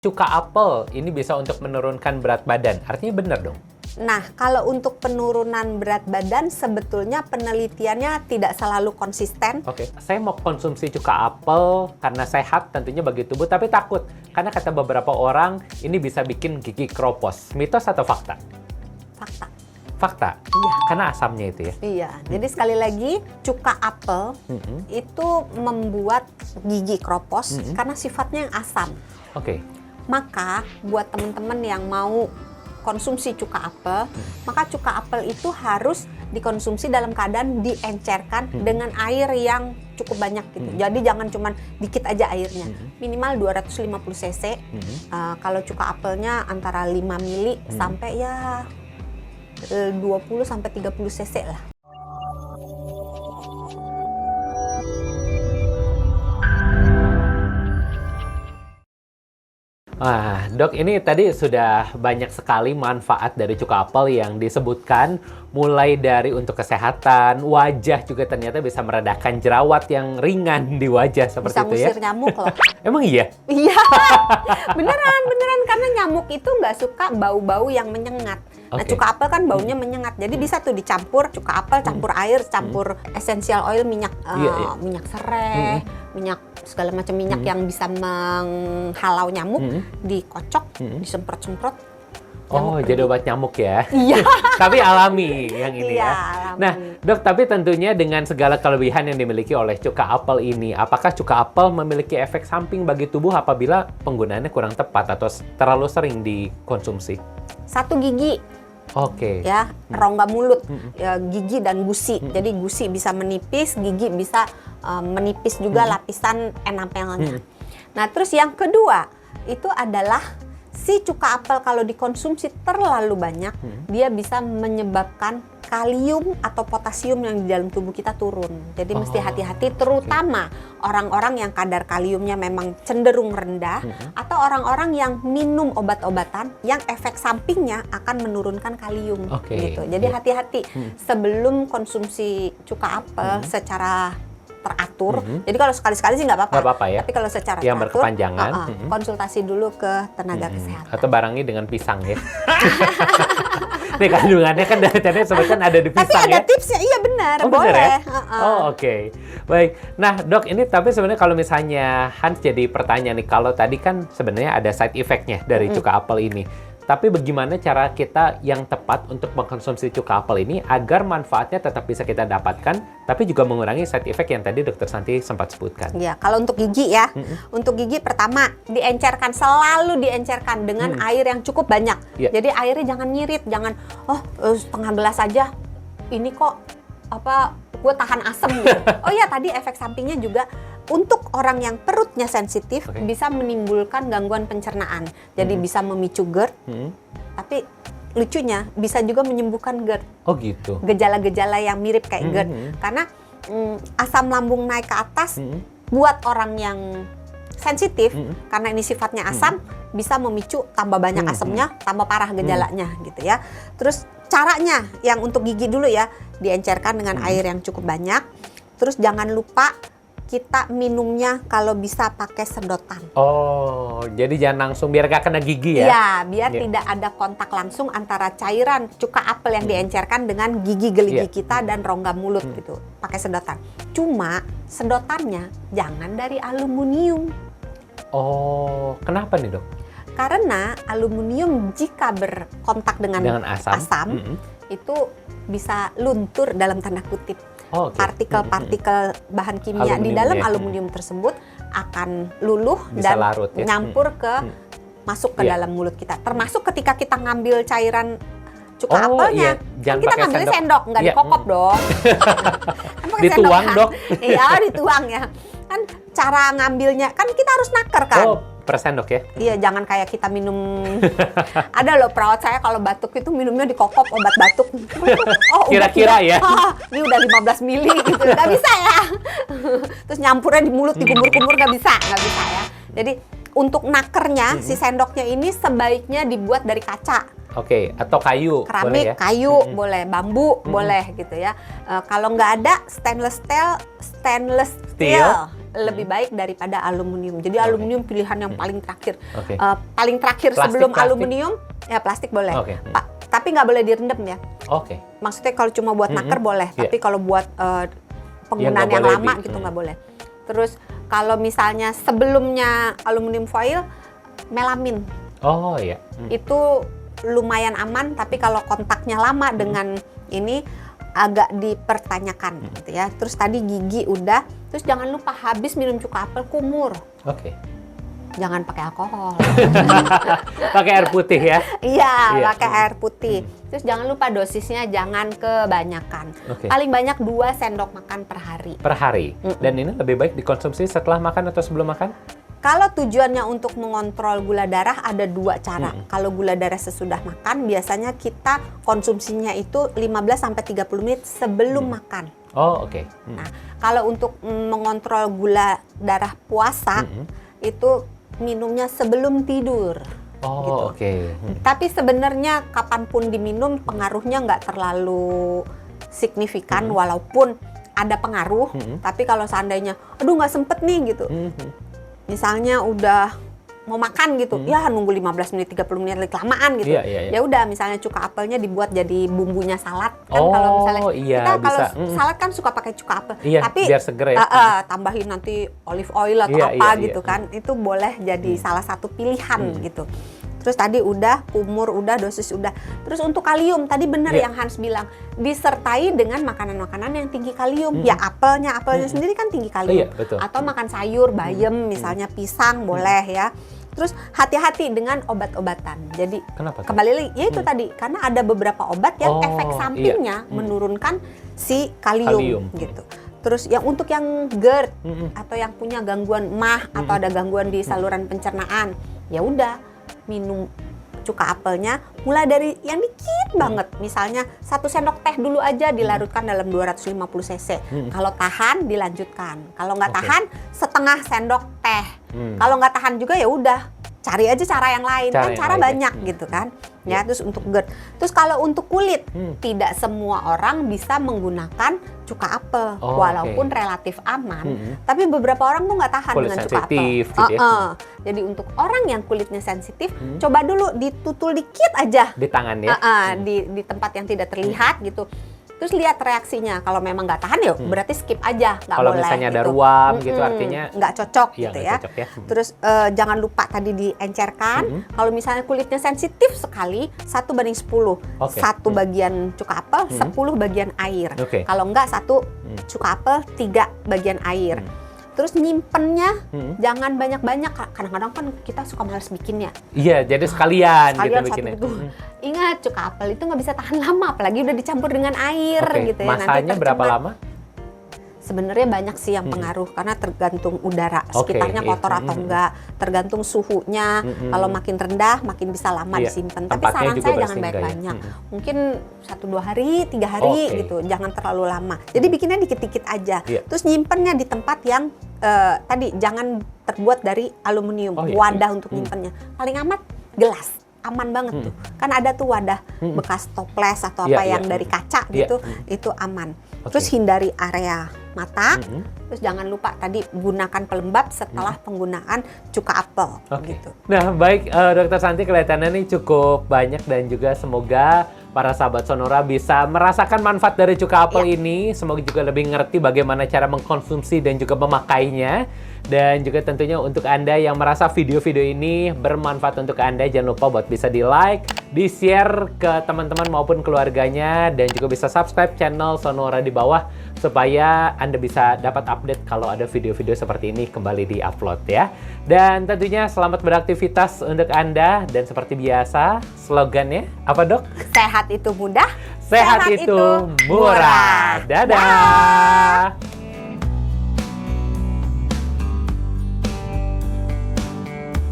Cuka apel ini bisa untuk menurunkan berat badan. Artinya benar dong? Nah, kalau untuk penurunan berat badan sebetulnya penelitiannya tidak selalu konsisten. Oke, saya mau konsumsi cuka apel karena sehat tentunya bagi tubuh, tapi takut. Karena kata beberapa orang, ini bisa bikin gigi keropos. Mitos atau fakta? Fakta. Fakta? Iya. Karena asamnya itu ya? Iya, jadi sekali lagi cuka apel itu membuat gigi keropos karena sifatnya yang asam. Oke. Maka buat teman-teman yang mau konsumsi cuka apel, maka cuka apel itu harus dikonsumsi dalam keadaan diencerkan dengan air yang cukup banyak gitu. Jadi jangan cuman dikit aja airnya. Minimal 250 cc. Kalau cuka apelnya antara 5 mili sampai ya 20 sampai 30 cc lah. Wah, dok, ini tadi sudah banyak sekali manfaat dari cuka apel yang disebutkan, mulai dari untuk kesehatan, wajah juga ternyata bisa meredakan jerawat yang ringan di wajah seperti Bisa itu ya. ngusir nyamuk loh. Emang iya? Iya, beneran karena nyamuk itu nggak suka bau-bau yang menyengat. Nah, Oke. cuka apel kan baunya menyengat, jadi bisa tuh dicampur cuka apel, campur air, campur essential oil, minyak Iya. minyak serai, minyak segala macam minyak yang bisa menghalau nyamuk, dikocok, disemprot-semprot. Oh, nyamuk jadi pergi. obat nyamuk ya? Iya. Tapi alami yang ini Iya, ya. alami. Nah, dok, tapi tentunya dengan segala kelebihan yang dimiliki oleh cuka apel ini, apakah cuka apel memiliki efek samping bagi tubuh apabila penggunaannya kurang tepat atau terlalu sering dikonsumsi? Satu gigi. Oke. Ya, rongga mulut, ya, gigi dan gusi. Jadi gusi bisa menipis, gigi bisa menipis juga lapisan enamel-nya. Nah, terus yang kedua itu adalah si cuka apel kalau dikonsumsi terlalu banyak, dia bisa menyebabkan kalium atau potasium yang di dalam tubuh kita turun. Jadi mesti hati-hati, terutama orang-orang yang kadar kaliumnya memang cenderung rendah, atau orang-orang yang minum obat-obatan yang efek sampingnya akan menurunkan kalium. Oke. Gitu. Jadi hati-hati sebelum konsumsi cuka apel secara teratur. Jadi kalau sekali-sekali sih nggak apa-apa. Nggak apa-apa ya? Tapi kalau secara Yang teratur, berkepanjangan. konsultasi dulu ke tenaga kesehatan. Atau barangi dengan pisang ya. Nih kandungannya kan dari tadi sebetulnya ada di Tapi pisang ada ya. tipsnya, iya benar, Oh, bener boleh. ya? Oh, oke. Baik. Nah, dok, ini tapi sebenarnya kalau misalnya Hans jadi pertanyaan nih, kalau tadi kan sebenarnya ada side effect-nya dari cuka apel ini. Tapi bagaimana cara kita yang tepat untuk mengkonsumsi cuka apel ini agar manfaatnya tetap bisa kita dapatkan, tapi juga mengurangi side effect yang tadi Dokter Santi sempat sebutkan? Ya, kalau untuk gigi ya, untuk gigi pertama diencerkan, selalu diencerkan dengan air yang cukup banyak. Iya. Jadi airnya jangan nyirit, jangan setengah gelas aja. Ini kok gue tahan asam gitu. Oh ya, tadi efek sampingnya juga untuk orang yang perutnya sensitif bisa menimbulkan gangguan pencernaan. Jadi bisa memicu GERD, tapi lucunya bisa juga menyembuhkan GERD. Oh gitu. Gejala-gejala yang mirip kayak GERD. Karena asam lambung naik ke atas buat orang yang sensitif, karena ini sifatnya asam, bisa memicu tambah banyak asamnya, tambah parah gejalanya gitu ya. Terus caranya yang untuk gigi dulu ya, diencerkan dengan air yang cukup banyak. Terus jangan lupa kita minumnya kalau bisa pakai sedotan. Oh, jadi jangan langsung biar gak kena gigi ya? Iya, biar tidak ada kontak langsung antara cairan cuka apel yang diencerkan dengan gigi geligi kita dan rongga mulut gitu. Pakai sedotan. Cuma sedotannya jangan dari aluminium. Oh, kenapa nih dok? Karena aluminium jika berkontak dengan asam itu bisa luntur dalam tanda kutip. Oh, oke. Partikel-partikel bahan kimia di dalam aluminium tersebut akan luluh Bisa dan larut ya? nyampur masuk ke dalam mulut kita. Termasuk ketika kita ngambil cairan cuka apelnya, Jangan kan kita pakai ngambilnya sendok. sendok, nggak dikokop dong. Kan pakai Dituang, sendok, dok. Iya, dituang ya. Kan cara ngambilnya, kan kita harus naker kan. Oh, per sendok ya? Iya, jangan kayak kita minum. Ada loh perawat saya kalau batuk itu minumnya dikokop obat batuk. Oh, Kira-kira ya? Ini udah 15 mili gitu. Nggak bisa ya. Terus nyampurnya di mulut, dikumur-kumur nggak bisa ya. Jadi untuk nakernya si sendoknya ini sebaiknya dibuat dari kaca. Oke, atau kayu, Keramik, boleh ya? kayu, boleh, bambu, boleh gitu ya. Kalau nggak ada stainless steel, lebih baik daripada aluminium. Jadi Oke. aluminium pilihan yang paling terakhir. Oke. Paling terakhir Plastik, sebelum plastik. aluminium, ya plastik boleh. Oke. Tapi nggak boleh direndam ya. Oke. Maksudnya kalau cuma buat naker boleh, Iya. tapi kalau buat penggunaan nggak yang boleh lama gitu nggak boleh. Terus kalau misalnya sebelumnya aluminium foil, melamin Oh iya. itu lumayan aman, tapi kalau kontaknya lama dengan ini agak dipertanyakan gitu ya. Terus tadi gigi udah, terus jangan lupa habis minum cuka apel kumur. Oke. Jangan pakai alkohol. Pakai air putih ya. Iya, Iya. pakai air putih. Terus jangan lupa dosisnya jangan kebanyakan. Oke. Paling banyak 2 sendok makan per hari. Per hari. Dan ini lebih baik dikonsumsi setelah makan atau sebelum makan? Kalau tujuannya untuk mengontrol gula darah ada 2 cara. Kalau gula darah sesudah makan, biasanya kita konsumsinya itu 15-30 menit sebelum makan. Oh, oke. Nah, kalau untuk mengontrol gula darah puasa, itu minumnya sebelum tidur. Oh, gitu. oke. Tapi sebenarnya kapanpun diminum pengaruhnya nggak terlalu signifikan, walaupun ada pengaruh. Tapi kalau seandainya, aduh nggak sempet nih gitu, misalnya udah mau makan gitu, ya nunggu 15 menit 30 menit kelamaan gitu. Iya, iya, iya. Ya udah misalnya cuka apelnya dibuat jadi bumbunya salad kan. Oh, kalau misalnya iya, kita kalau bisa. salad kan suka pakai cuka apel. Iya, Tapi biar seger ya. tambahin nanti olive oil atau Iya, apa iya, gitu iya. kan. Itu boleh jadi salah satu pilihan gitu. Terus tadi udah, kumur udah, dosis udah. Terus untuk kalium, tadi benar Iya. yang Hans bilang, disertai dengan makanan-makanan yang tinggi kalium. Ya apelnya sendiri kan tinggi kalium. Iya, betul. Atau makan sayur, bayam, misalnya pisang boleh ya. Terus hati-hati dengan obat-obatan. Jadi Kenapa tuh? kembali lagi, ya itu tadi, karena ada beberapa obat yang Oh, efek sampingnya menurunkan si kalium Kalium. gitu. Terus yang untuk yang GERD atau yang punya gangguan MAH atau ada gangguan di saluran pencernaan, ya udah minum cuka apelnya mulai dari yang dikit banget. Misalnya 1 sendok teh dulu aja dilarutkan dalam 250 cc. Kalau tahan dilanjutkan. Kalau nggak Oke. tahan setengah sendok teh. Kalau nggak tahan juga ya udah cari aja cara yang lain. Cara Kan yang cara lain ya. banyak gitu kan. Ya, terus untuk GERD. Terus kalau untuk kulit, tidak semua orang bisa menggunakan cuka apel, Oh, walaupun oke. relatif aman. Tapi beberapa orang tuh nggak tahan Kulit dengan cuka apel. sensitif gitu ya. Jadi untuk orang yang kulitnya sensitif, coba dulu ditutul dikit aja Di tangan ya. di tempat yang tidak terlihat gitu. Terus lihat reaksinya. Kalau memang nggak tahan ya berarti skip aja, nggak Kalau boleh. misalnya ada gitu. ruam gitu artinya nggak cocok iya, gitu nggak ya. cocok ya. Terus jangan lupa tadi diencerkan. Kalau misalnya kulitnya sensitif sekali, 1:10. Oke. 1 bagian cuka apel, 10 bagian air. Oke. Kalau enggak 1 cuka apel, 3 bagian air. Terus nyimpennya jangan banyak-banyak. Kadang-kadang kan kita suka males bikinnya. Iya, jadi sekalian gitu Sekalian bikinnya. satu gitu. Ingat, cuka apel itu nggak bisa tahan lama, apalagi udah dicampur dengan air Oke, gitu ya. masanya berapa tercemar. lama? Sebenarnya banyak sih yang pengaruh karena tergantung udara Oke, sekitarnya iya. kotor atau enggak, tergantung suhunya. Kalau makin rendah makin bisa lama Iya, disimpan. Tapi tempatnya saran juga saya jangan bersih enggak ya? banyak-banyak. Mungkin 1-2 hari, 3 hari Oke. gitu. Jangan terlalu lama. Jadi bikinnya dikit-dikit aja. Iya. Terus nyimpennya di tempat yang tadi jangan terbuat dari aluminium. Oh, iya. Wadah untuk nyimpennya. Paling amat gelas. Aman banget tuh. Kan ada tuh wadah bekas toples atau Iya, apa iya. yang dari kaca Iya. gitu. Itu aman. Oke. Terus hindari area mata. Terus jangan lupa tadi gunakan pelembab setelah penggunaan cuka apel. Oke. Gitu. Nah, baik Dokter Santi, kelihatannya nih cukup banyak dan juga semoga para sahabat Sonora bisa merasakan manfaat dari cuka apel ini. Semoga juga lebih ngerti bagaimana cara mengkonsumsi dan juga memakainya. Dan juga tentunya untuk Anda yang merasa video-video ini bermanfaat untuk Anda, jangan lupa buat bisa di-like, di-share ke teman-teman maupun keluarganya, dan juga bisa subscribe channel Sonora di bawah supaya Anda bisa dapat update kalau ada video-video seperti ini kembali di-upload ya. Dan tentunya selamat beraktivitas untuk Anda, dan seperti biasa slogannya apa, Dok? Sehat itu mudah, Sehat itu murah. Dadah.